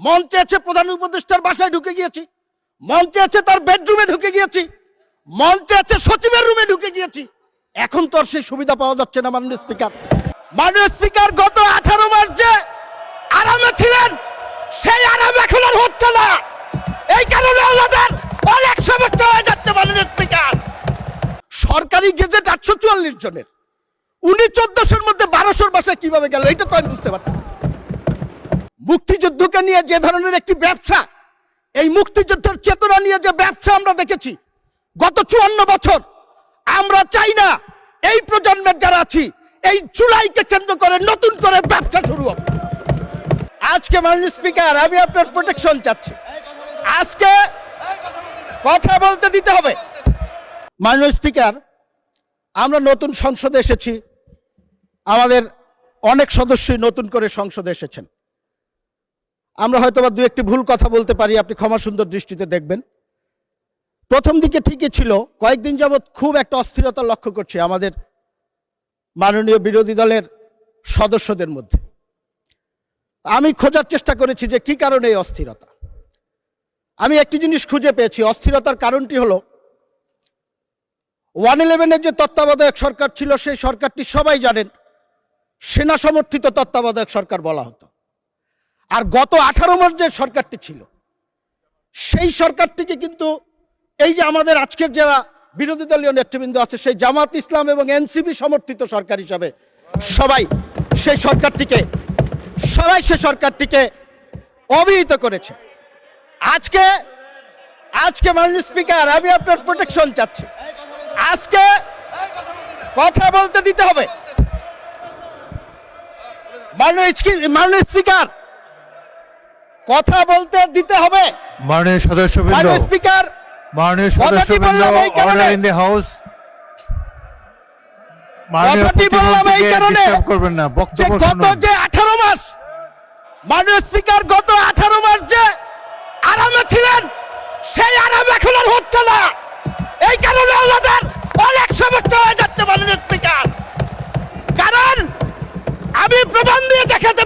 মন চেয়েছে প্রধান উপদেষ্টার বাসায় ঢুকে গিয়েছি, মন চেয়েছে তার বেডরুমে ঢুকে গিয়েছি, মন চেয়েছে সচিবের রুমে ঢুকে গিয়েছি। এখন তো আর সেই সুবিধা পাওয়া যাচ্ছে না। মাননীয় স্পিকার, মাননীয় স্পিকার, গত 18 মার্চ যে আরামে ছিলেন সেই আরাম এখন আর হচ্ছে না। এই কারণে আমাদের অনেক সমস্যা হয়ে যাচ্ছে। মাননীয় স্পিকার, সরকারি গেজেট 844 জনের, উনি 1400-র মধ্যে 1200-র বাসায় কিভাবে গেল এটা তো আমি বুঝতে পারতেছি। মুক্তিযুদ্ধকে নিয়ে যে ধরনের একটি ব্যবসা, এই মুক্তিযুদ্ধের চেতনা নিয়ে যে ব্যবসা আমরা দেখেছি গত 54 বছর, আমরা চাই না এই প্রজন্মের যারা আছি এই জুলাইকে কেন্দ্র করে নতুন করে ব্যবসা শুরু হবে। আজকে মাননীয় স্পিকার, আমি আপনার প্রোটেকশন চাচ্ছি। আজকে কথা বলতে দিতে হবে। মাননীয় স্পিকার, আমরা নতুন সংসদে এসেছি, আমাদের অনেক সদস্যই নতুন করে সংসদে এসেছেন। আমরা হয়তোবা দু একটি ভুল কথা বলতে পারি, আপনি ক্ষমা সুন্দর দৃষ্টিতে দেখবেন। প্রথম দিকে ঠিকই ছিল, কয়েকদিন যাবৎ খুব একটা অস্থিরতা লক্ষ্য করছি আমাদের মাননীয় বিরোধী দলের সদস্যদের মধ্যে। আমি খোঁজার চেষ্টা করেছি যে কি কারণে এই অস্থিরতা। আমি একটি জিনিস খুঁজে পেয়েছি, অস্থিরতার কারণটি হলো 111-এর যে তত্ত্বাবধায়ক সরকার ছিল সেই সরকারটি সবাই জানেন সেনা সমর্থিত তত্ত্বাবধায়ক সরকার বলা হতো। আর গত 18 মার্চ যে সরকারটি ছিল সেই সরকারটিকে কিন্তু এই যে আমাদের আজকের যারা বিরোধী দলীয় নেতৃবৃন্দ আছে সেই জামাত ইসলাম এবং এনসিপি সমর্থিত সরকার হিসাবে সবাই সেই সরকারটিকে অভিহিত করেছে। আজকে মাননীয় স্পিকার, আমি আপনার প্রোটেকশন চাচ্ছি। আজকে কথা বলতে দিতে হবে। মাননীয় স্পিকার, কথা বলতে দিতে হবে। মাননীয় সদস্যবৃন্দ, মাননীয় স্পিকার, মাননীয় সদস্যবৃন্দ, অর্ডার ইন দ্য হাউস। কথাটি বললাম এই কারণে করবেন না, বক্তব্য গত যে 18 মাস, মাননীয় স্পিকার, গত 18 মাস যে আরামে ছিলেন সেই আরাম এখন আর হচ্ছে না। এই কারণে আমাদের অনেক সমস্যা হয়ে যাচ্ছে। মাননীয় স্পিকার, কারণ আমি প্রমাণ দিয়ে দেখাতে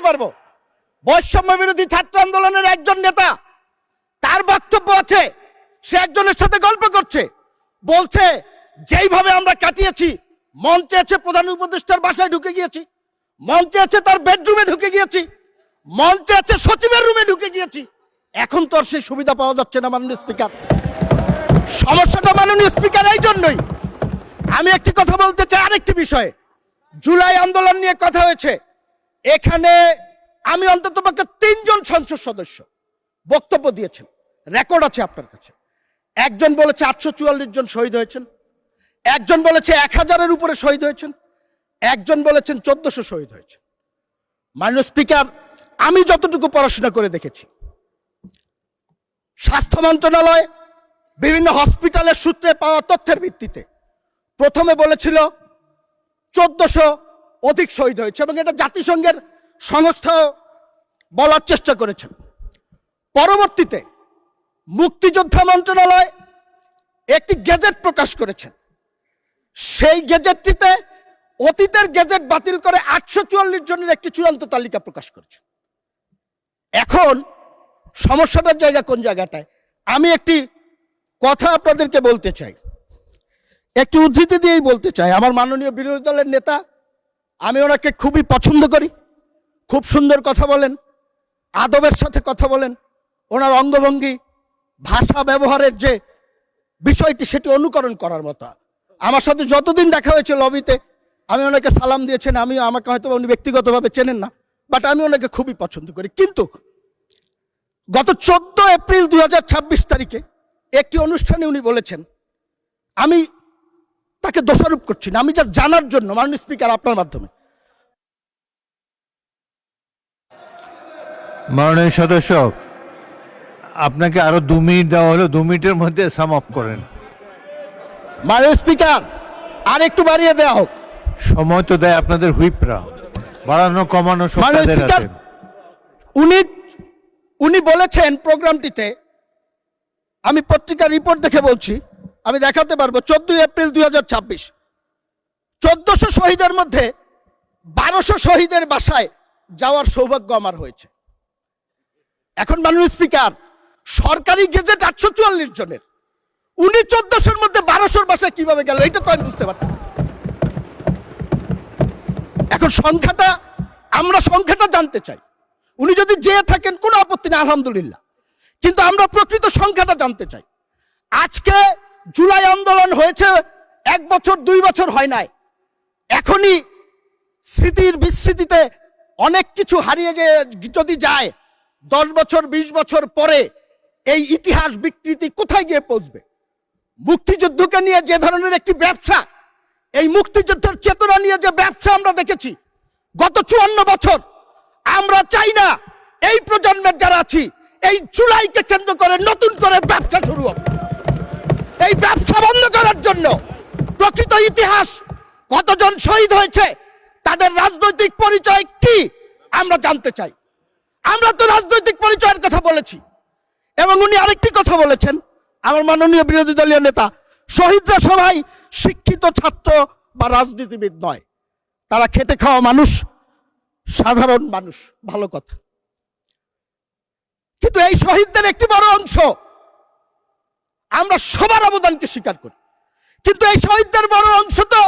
পারবো বৈষম্য বিরোধী ছাত্র আন্দোলনের একজন নেতা, তার বক্তব্য আছে, সে একজনের সাথে গল্প করছে, বলছে যেইভাবে আমরা কাটিয়েছি, মন চেয়েছে প্রধান উপদেষ্টার বাসায় ঢুকে গিয়েছি, মন চেয়েছে তার বেডরুমে ঢুকে গিয়েছি, মন চেয়েছে সচিবের রুমে ঢুকে গিয়েছি। এখন তো আর সেই সুবিধা পাওয়া যাচ্ছে না। মাননীয় স্পিকার, সমস্যাটা মাননীয় স্পিকার এই জন্যই। আমি একটি কথা বলতে চাই আরেকটি বিষয়ে। জুলাই আন্দোলন নিয়ে কথা হয়েছে, এখানে আমি অন্ততপক্ষে 3 জন সংসদ সদস্য বক্তব্য দিয়েছেন, রেকর্ড আছে আপনার কাছে। একজন বলেছে 844 জন শহীদ হয়েছেন, একজন বলেছে 1000-এর উপরে শহীদ হয়েছেন, একজন বলেছেন 1400 শহীদ হয়েছে। মাননীয় স্পিকার, আমি যতটুকু পড়াশোনা করে দেখেছি, স্বাস্থ্য মন্ত্রণালয় বিভিন্ন হসপিটালের সূত্রে পাওয়া তথ্যের ভিত্তিতে প্রথমে বলেছিল 1400 অধিক শহীদ হয়েছে এবং এটা জাতিসংঘের সংস্থা বলার চেষ্টা করেছেন। পরবর্তীতে মুক্তিযোদ্ধা মন্ত্রণালয় একটি গেজেট প্রকাশ করেছেন, সেই গেজেটটিতে অতীতের গেজেট বাতিল করে 844 জনের একটি চূড়ান্ত তালিকা প্রকাশ করেছেন। এখন সমস্যাটার জায়গা কোন জায়গাটায়, আমি একটি কথা আপনাদেরকে বলতে চাই, একটি উদ্ধৃতি দিয়েই বলতে চাই। আমার মাননীয় বিরোধী দলের নেতা, আমি ওনাকে খুবই পছন্দ করি, খুব সুন্দর কথা বলেন, আদবের সাথে কথা বলেন, ওনার অঙ্গভঙ্গি, ভাষা ব্যবহারের যে বিষয়টি সেটি অনুকরণ করার মতো। আমার সাথে যতদিন দেখা হয়েছে লবিতে, আমি ওনাকে সালাম দিয়েছেন, আমাকে হয়তো উনি ব্যক্তিগতভাবে চেনেন না, বাট আমি ওনাকে খুবই পছন্দ করি। কিন্তু গত 14 এপ্রিল 2026 তারিখে একটি অনুষ্ঠানে উনি বলেছেন, আমি তাকে দোষারোপ করছি না, আমি যা জানার জন্য মাননীয় স্পিকার আপনার মাধ্যমে। মাননীয় সদস্য, আপনাকে আরো 2 মিনিট দেওয়া হলো, 2 মিনিটের মধ্যে সাম আপ করেন। মাননীয় স্পিকার, আর একটু বাড়িয়ে দেওয়া হোক। সময় তো দেয় আপনাদের হুইপরা, বাড়ানো কমানো সব তাদের আছে। উনি বলেছেন প্রোগ্রামটিতে, আমি পত্রিকার রিপোর্ট দেখে বলছি, আমি দেখাতে পারবো, 14 এপ্রিল 2026 1400 শহীদের মধ্যে 1200 শহীদের বাসায় যাওয়ার সৌভাগ্য আমার হয়েছে। এখন মাননীয় স্পিকার, সরকারি গেজেট 844 জনের, উনি 1400-র মধ্যে 1200-র বাসায় কিভাবে গেল এটা তো আমি বুঝতে পারতেছি। এখন আমরা সংখ্যাটা জানতে চাই। উনি যদি যেয়ে থাকেন কোনো আপত্তি নেই, আলহামদুলিল্লাহ, কিন্তু আমরা প্রকৃত সংখ্যাটা জানতে চাই। আজকে জুলাই আন্দোলন হয়েছে 1 বছর 2 বছর হয় নাই, এখনই স্মৃতির বিস্মৃতিতে অনেক কিছু হারিয়ে যদি যায় 10 বছর 20 বছর পরে এই ইতিহাস বিকৃতি কোথায় গিয়ে পৌঁছবে? মুক্তিযুদ্ধকে নিয়ে যে ধরনের একটি ব্যবসা, এই মুক্তিযুদ্ধের চেতনা নিয়ে যে ব্যবসা আমরা দেখেছি গত 54 বছর, আমরা চাই না এই প্রজন্মের যারা আছি এই জুলাইকে কেন্দ্র করে নতুন করে ব্যবসা শুরু হবে। এই ব্যবসা বন্ধ করার জন্য প্রকৃত ইতিহাস, কতজন শহীদ হয়েছে, তাদের রাজনৈতিক পরিচয় কি আমরা জানতে চাই। আমরা তো রাজনৈতিক পরিচয়ের কথা বলেছি, এবং উনি আরেকটি কথা বলেছেন, আমার মাননীয় বিরোধী দলীয় নেতা, শহীদরা সবাই শিক্ষিত ছাত্র বা রাজনীতিবিদ নয়, তারা খেটে খাওয়া মানুষ, সাধারণ মানুষ। ভালো কথা, কিন্তু এই শহীদদের একটি বড় অংশ আমরা সবার অবদানকে স্বীকার করি, কিন্তু এই শহীদদের বড় অংশ তো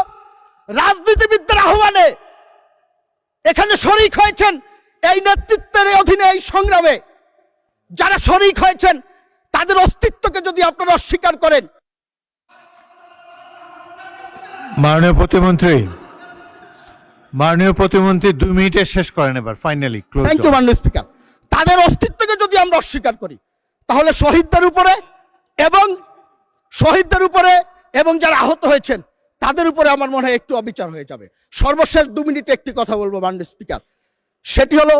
রাজনীতিবিদদের আহ্বানে এখানে শরিক হয়েছেন। এই নেতৃত্বের অধীনে এই সংগ্রামে যারা শরিক হয়েছেন তাদের অস্তিত্বকে যদি আপনারা অস্বীকার করেন। মাননীয় প্রতিমন্ত্রী 2 মিনিটে শেষ করেন এবার, ফাইনালি ক্লোজ। থ্যাংক ইউ মাননীয় স্পিকার। তাদের অস্তিত্বকে যদি আমরা অস্বীকার করি তাহলে শহীদদের উপরে এবং যারা আহত হয়েছেন তাদের উপরে আমার মনে হয় একটু অবিচার হয়ে যাবে। সর্বশেষ 2 মিনিটে একটি কথা বলবো মাননীয় স্পিকার, সেটি হলো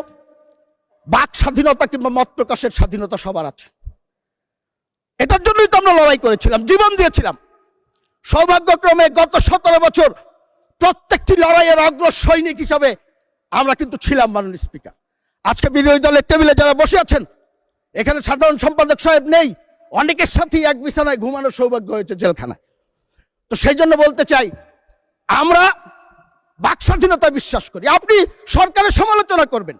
বাক স্বাধীনতা কিংবা মত প্রকাশের স্বাধীনতা সবার আছে। এটার জন্যই তো আমরা লড়াই করেছিলাম, জীবন দিয়েছিলাম। সৌভাগ্যক্রমে গত 17 বছর প্রত্যেকটি লড়াইয়ের অগ্র সৈনিক হিসাবে আমরা কিন্তু ছিলাম মাননীয় স্পিকার। আজকে বিরোধী দলের টেবিলে যারা বসে আছেন, এখানে সাধারণ সম্পাদক সাহেব নেই, অনেকের সাথেই এক বিছানায় ঘুমানোর সৌভাগ্য হয়েছে জেলখানায়। তো সেই জন্য বলতে চাই, আমরা বাক স্বাধীনতায় বিশ্বাস করি। আপনি সরকারের সমালোচনা করবেন,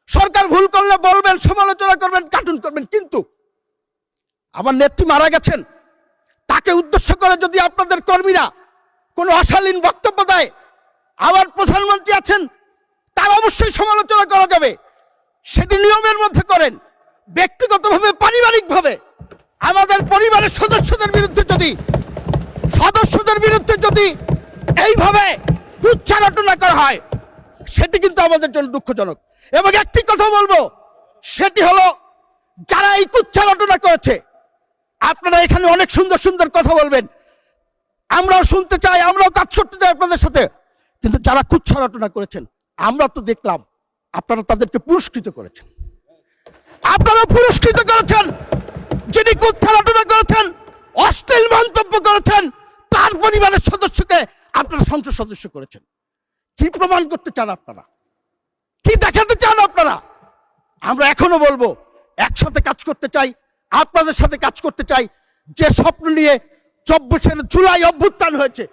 সরকার ভুল করলে বলবেন, সমালোচনা করবেন, কার্টুন করবেন, কিন্তু আমার নেত্রী মারা গেছেন, তাকে উদ্দেশ্য করে যদি আপনাদের কর্মীরা কোনো অশালীন বক্তব্য দেয়, আবার প্রধানমন্ত্রী আছেন, তার অবশ্যই সমালোচনা করা যাবে, সেটি নিয়মের মধ্যে করেন। ব্যক্তিগতভাবে, পারিবারিকভাবে আমাদের পরিবারের সদস্যদের বিরুদ্ধে যদি এইভাবে উচ্চারণা করা হয়, সেটি কিন্তু আমাদের জন্য দুঃখজনক। এবং একটি কথা বলবো, সেটি হলো যারা এই কুচ্ছারটনা করেছে, আপনারা এখানে অনেক সুন্দর সুন্দর কথা বলবেন, আমরাও শুনতে চাই, আমরাও কাজ করতে চাই আপনাদের সাথে, কিন্তু যারা কুচ্ছারটনা করেছেন আমরা তো দেখলাম আপনারা তাদেরকে পুরস্কৃত করেছেন। যিনি কুচ্ছারটনা করেছেন, অশ্লীল মন্তব্য করেছেন, তার পরিবারের সদস্যকে আপনারা সংসদ সদস্য করেছেন। কি প্রমাণ করতে চান আপনারা? কি দেখাতে চান আপনারা? আমরা এখনো বলবো, একসাথে কাজ করতে চাই, আপনাদের সাথে কাজ করতে চাই। যে স্বপ্ন নিয়ে 24 জুলাই অভ্যুত্থান হয়েছে,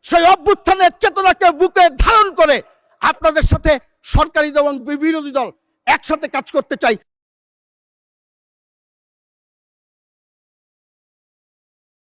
সেই অভ্যুত্থানের চেতনাকে বুকে ধারণ করে আপনাদের সাথে সরকারি দল এবং বিরোধী দল একসাথে কাজ করতে চাই।